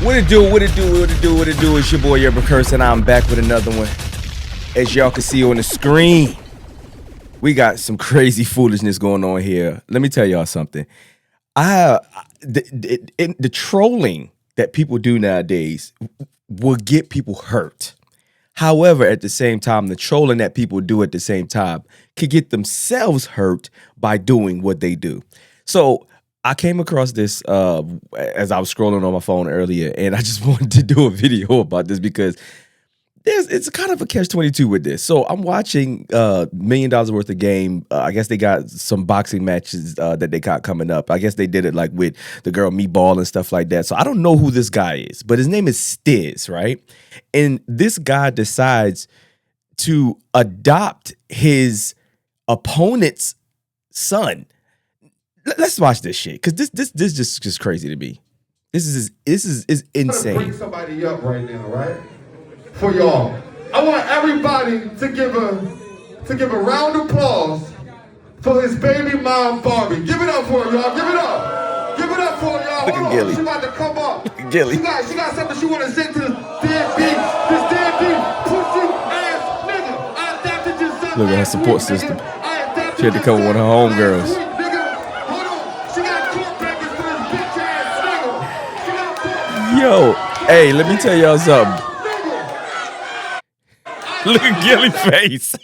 What it do? It's your boy Urben Currse, and I'm back with another one. As y'all can see on the screen, we got some crazy foolishness going on here. Let me tell y'all something. The trolling that people do nowadays will get people hurt. However, at the same time, the trolling that people do at the same time could get themselves hurt by doing what they do. So I came across this as I was scrolling on my phone earlier, and I just wanted to do a video about this because it's kind of a catch-22 with this. So I'm watching $1 million worth of game. I guess they got some boxing matches that they got coming up. I guess they did it like with the girl Meatball and stuff like that. So I don't know who this guy is, but his name is Stiz, right? And this guy decides to adopt his opponent's son. Let's watch this shit, because this just crazy to me. This is insane. Bring somebody up right now, right? For y'all, I want everybody to give a round of applause for his baby mom Barbie. Give it up for her, y'all. Give it up. Give it up for her, y'all. Look at Gilly. She about to come up. Look at Gilly. She got something she want to say to this deadbeat pussy ass nigga. I adopted your son. Look at her support system. She had to come with one of her homegirls. Yo, hey, let me tell y'all something. Look at Gilly's face.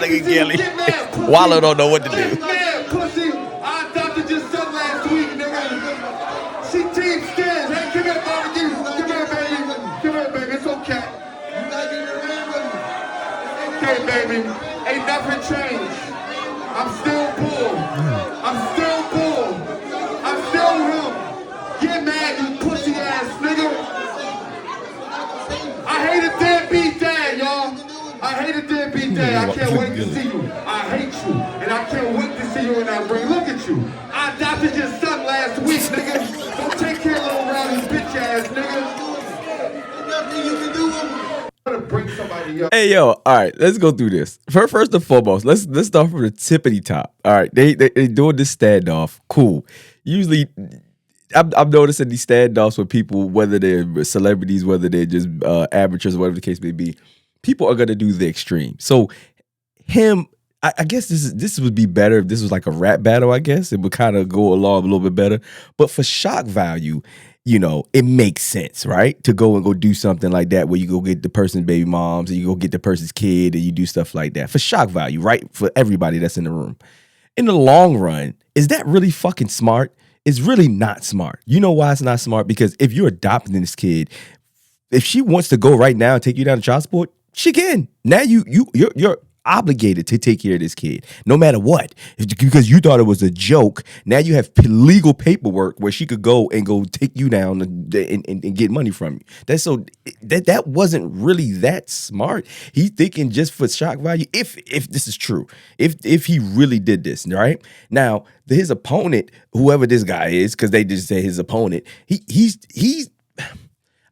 Look at Gilly. Wallow don't know what to do. I adopted your son last week, nigga. She team scared. Hey, come here, barbecue. Come here, baby. Come here, baby. It's okay. Okay, baby. Ain't nothing changed. I'm still bull. I'm still bull. I'm still him. Get mad, you pussy ass nigga. I hate a deadbeat dad, y'all. I hate a deadbeat dad. I can't wait to see you. I hate you. And I can't wait to see you in that ring. Look at you. I adopted your son last week, nigga. Don't take care of little rowdy bitch ass nigga. Nothing you can do. I'm gonna bring somebody up. Hey, yo, all right, let's go through this. First and foremost, let's start from the tippity top. All right, they doing this standoff. Cool. Usually, I'm noticing these standoffs with people, whether they're celebrities, whether they're just amateurs, whatever the case may be, people are gonna do the extreme. So him, I guess this would be better if this was like a rap battle. I guess it would kind of go along a little bit better. But for shock value, you know, it makes sense, right? To go do something like that, where you go get the person's baby moms and you go get the person's kid and you do stuff like that for shock value, right? For everybody that's in the room. In the long run, is that really fucking smart? It's really not smart. You know why it's not smart? Because if you're adopting this kid, if she wants to go right now and take you down to child support, she can. Now you're obligated to take care of this kid, no matter what. Because you thought it was a joke. Now you have legal paperwork where she could go take you down and get money from you. That wasn't really that smart. He's thinking just for shock value. If this is true, if he really did this, right? Now his opponent, whoever this guy is, because they just say his opponent, he's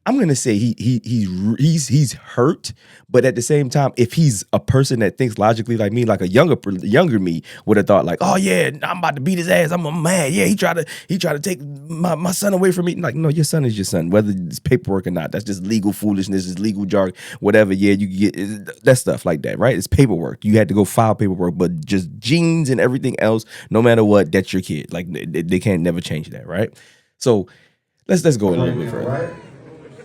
I'm gonna say he's hurt, but at the same time, if he's a person that thinks logically like me, like a younger me would have thought like, oh yeah, I'm about to beat his ass. I'm mad. Yeah, he tried to take my son away from me. Like, no, your son is your son, whether it's paperwork or not. That's just legal foolishness. It's legal jargon, whatever. Yeah, you get that stuff like that, right? It's paperwork. You had to go file paperwork, but just genes and everything else, no matter what, that's your kid. Like they can't never change that, right? So let's go a little bit further. Right?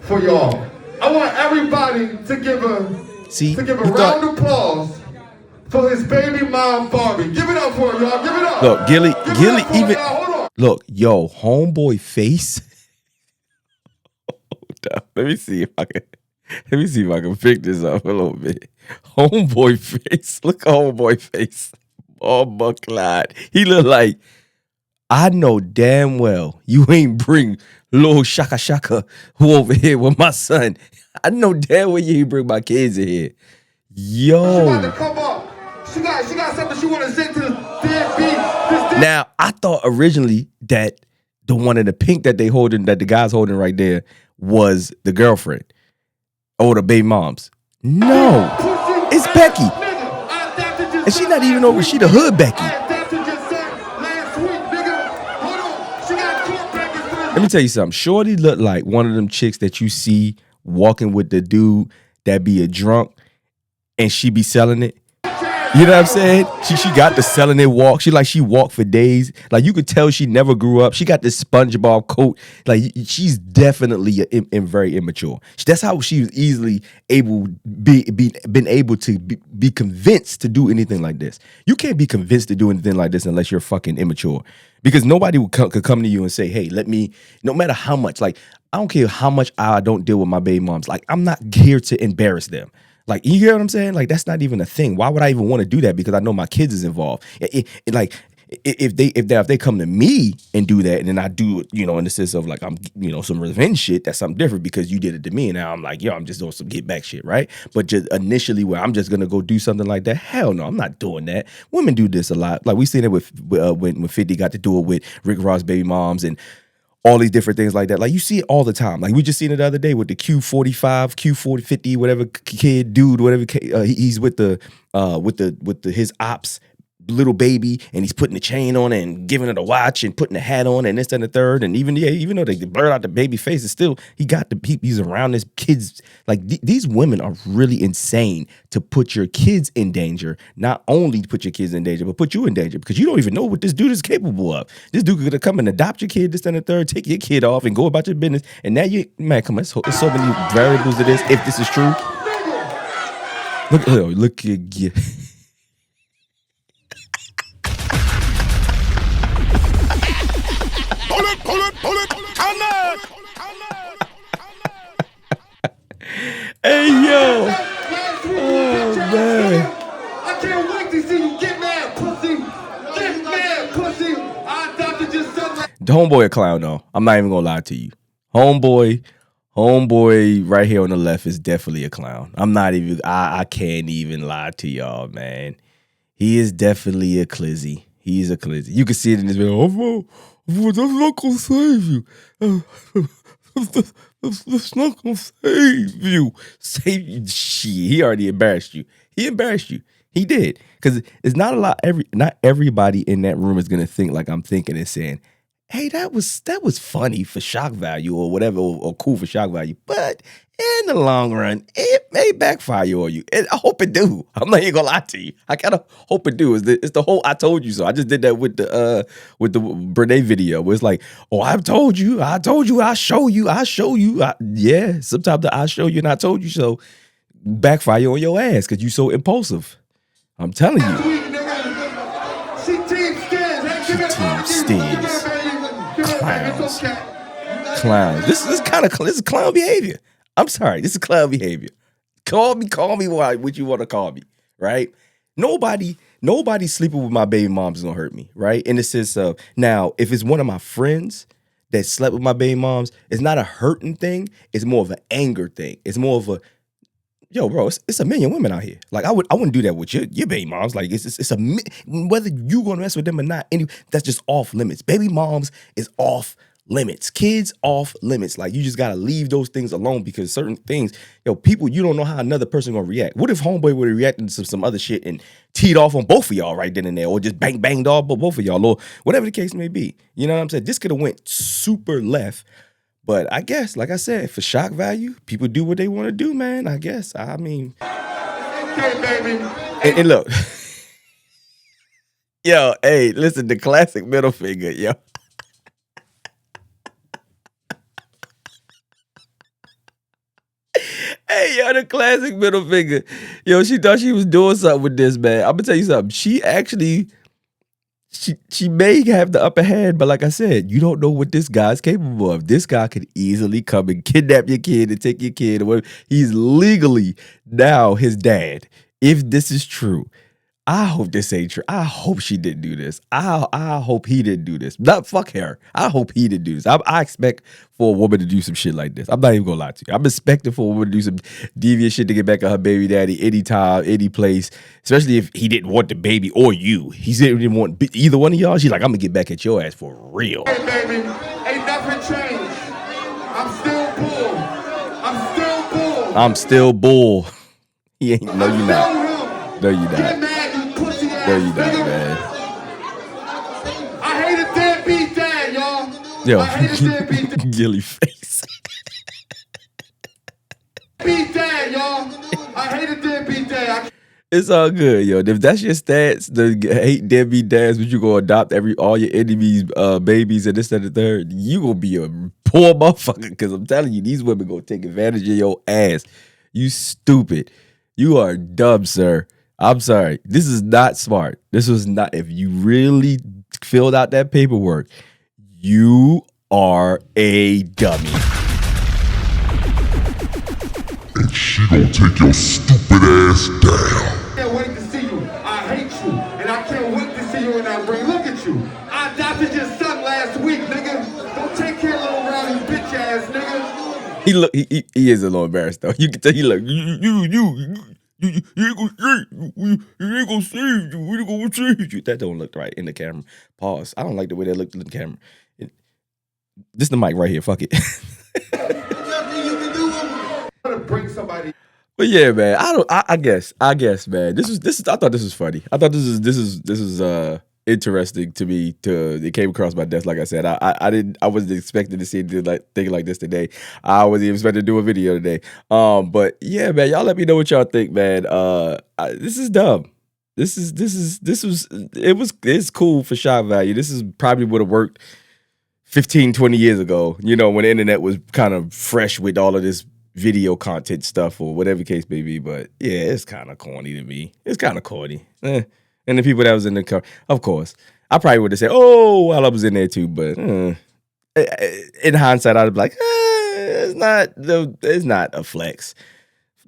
For y'all, I want everybody to give a round of applause for his baby mom Barbie. Give it up for her, y'all. Give it up. Look, Gilly, even look, yo, homeboy face. Let me see if I can pick this up a little bit. Homeboy face. Look at homeboy face. Oh, bucklied. He look like, I know damn well you ain't bring little shaka who over here with my son. I know damn well you ain't bring my kids in here. Yo. She about to come up. She got something she want to say to this deadbeat. Now, I thought originally that the one in the pink that the guy's holding right there was the girlfriend or the baby moms. No, it's Becky. And she the hood Becky. Let me tell you something. Shorty looked like one of them chicks that you see walking with the dude that be a drunk and she be selling it. You know what I'm saying? She got the selling it walk. She walked for days. Like you could tell she never grew up. She got this SpongeBob coat. Like she's definitely very immature. That's how she was easily been able to be convinced to do anything like this. You can't be convinced to do anything like this unless you're fucking immature. Because nobody could come to you and say, hey, no matter how much, like, I don't care how much I don't deal with my baby moms. Like, I'm not here to embarrass them. Like, you hear what I'm saying? Like, that's not even a thing. Why would I even want to do that? Because I know my kids is involved. Like, if they come to me and do that, and then I do it, in the sense of like I'm, some revenge shit, that's something different because you did it to me, and now I'm like, I'm just doing some get back shit, right? But just initially, where I'm just gonna go do something like that, hell no, I'm not doing that. Women do this a lot. Like we seen it with when 50 got to do it with Rick Ross baby moms and all these different things like that. Like you see it all the time. Like we just seen it the other day with the Q45, Q4050, whatever kid, dude, whatever he's with his ops little baby, and he's putting the chain on it and giving it a watch and putting the hat on and this and the third, and even though they blurred out the baby face, it's still he's around his kids. Like these women are really insane to put your kids in danger. Not only put your kids in danger, but put you in danger because you don't even know what this dude is capable of. This dude could come and adopt your kid, this and the third, take your kid off and go about your business. And now come on, there's so many variables to this. If this is true, look at you. Hey yo! Oh man! I can't wait to see you get mad, pussy. Get mad, pussy. I adopted your son. The homeboy a clown though. I'm not even gonna lie to you. Homeboy right here on the left is definitely a clown. I'm not even. I can't even lie to y'all, man. He is definitely a clizzy. He's a clizzy. You can see it in this video. Oh, that's not gonna save you. That's not gonna save you. Save you. Shit, he already embarrassed you. He embarrassed you. He did. Because it's not not everybody in that room is gonna think like I'm thinking and saying, hey, that was funny for shock value or whatever, or cool for shock value. But in the long run, it may backfire on you. And I hope it do. I'm not even gonna lie to you. I kind of hope it do. It's the whole I told you so. I just did that with the Brene video where it's like, oh, I told you, I'll show you. Yeah, sometimes the I show you and I told you so backfire on your ass because you so impulsive. I'm telling you. She team stairs. Clowns. This is clown behavior. I'm sorry. This is clown behavior. Call me what you want to call me, right? Nobody sleeping with my baby moms is gonna hurt me, right? In the sense of now, if it's one of my friends that slept with my baby moms, it's not a hurting thing. It's more of an anger thing. It's more of a yo, bro, it's a million women out here. Like I wouldn't do that with your baby moms. Like it's whether you gonna mess with them or not. That's just off limits. Baby moms is off limits. Kids off limits. Like you just gotta leave those things alone because certain things, people, you don't know how another person gonna react. What if homeboy would have reacted to some other shit and teed off on both of y'all right then and there, or just banged off both of y'all, or whatever the case may be. You know what I'm saying? This could have went super left. But I guess, like I said, for shock value, people do what they want to do, man. I guess. I mean. Okay, baby. And look. Yo, hey, listen, the classic middle finger, yo. Hey, yo, the classic middle finger. Yo, she thought she was doing something with this, man. I'm going to tell you something. She actually... She may have the upper hand, but like I said, you don't know what this guy's capable of. This guy could easily come and kidnap your kid and take your kid away. He's legally now his dad. If this is true, I hope this ain't true. I hope she didn't do this. I hope he didn't do this. Not fuck her. I hope he didn't do this. I expect for a woman to do some shit like this. I'm not even gonna lie to you. I'm expecting for a woman to do some devious shit to get back at her baby daddy anytime, any place. Especially if he didn't want the baby or you. He didn't want either one of y'all. She's like, I'm gonna get back at your ass for real. Hey, baby, ain't nothing changed. I'm still bull. I'm still bull. He ain't. No, you not. No, you not. No, you not, man. I hate a deadbeat dad, y'all. Yo, I hate it, beat Gilly face. that, y'all. I hate it, beat that. It's all good, yo. If that's your stats, the hate deadbeat dads, but you gonna adopt all your enemies, babies, and this and the third, you gonna be a poor motherfucker. Because I'm telling you, these women gonna take advantage of your ass. You stupid. You are dumb, sir. I'm sorry. This is not smart. This was not. If you really filled out that paperwork, you are a dummy. And she gonna take your stupid ass down. I can't wait to see you. I hate you. And I can't wait to see you in that ring. Look at you. I adopted your son last week, nigga. Don't take care of little rowdy bitch ass, nigga. He is a little embarrassed though. You can tell he look you ain't gonna save you. We ain't gonna save you. That don't look right in the camera. Pause. I don't like the way that looked in the camera. This is the mic right here. Fuck it. Bring somebody. But yeah, man. I guess, man. This is. I thought this was funny. I thought this is interesting to me. It came across my desk. Like I said, I wasn't expecting to see thing like this today. I wasn't even expecting to do a video today. But yeah, man. Y'all let me know what y'all think, man. This is dumb. It's cool for shock value. This is probably would have worked 15, 20 years ago. You know, when the internet was kind of fresh with all of this video content stuff or whatever the case may be. But yeah, it's kind of corny to me. It's kind of corny. And the people that was in the car, of course, I probably would have said, oh, while I was in there too. But in hindsight, I'd be like, it's not a flex.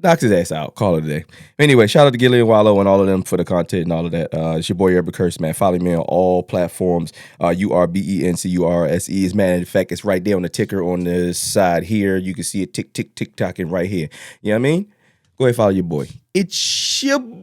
Knocks his ass out. Call it a day. Anyway, shout out to Gilly and Wallow and all of them for the content and all of that. It's your boy Urben Curse, man. Follow me on all platforms. URBENCURSE. Man, in fact, it's right there on the ticker on the side here. You can see it tick-tocking right here. You know what I mean? Go ahead and follow your boy. It's your boy.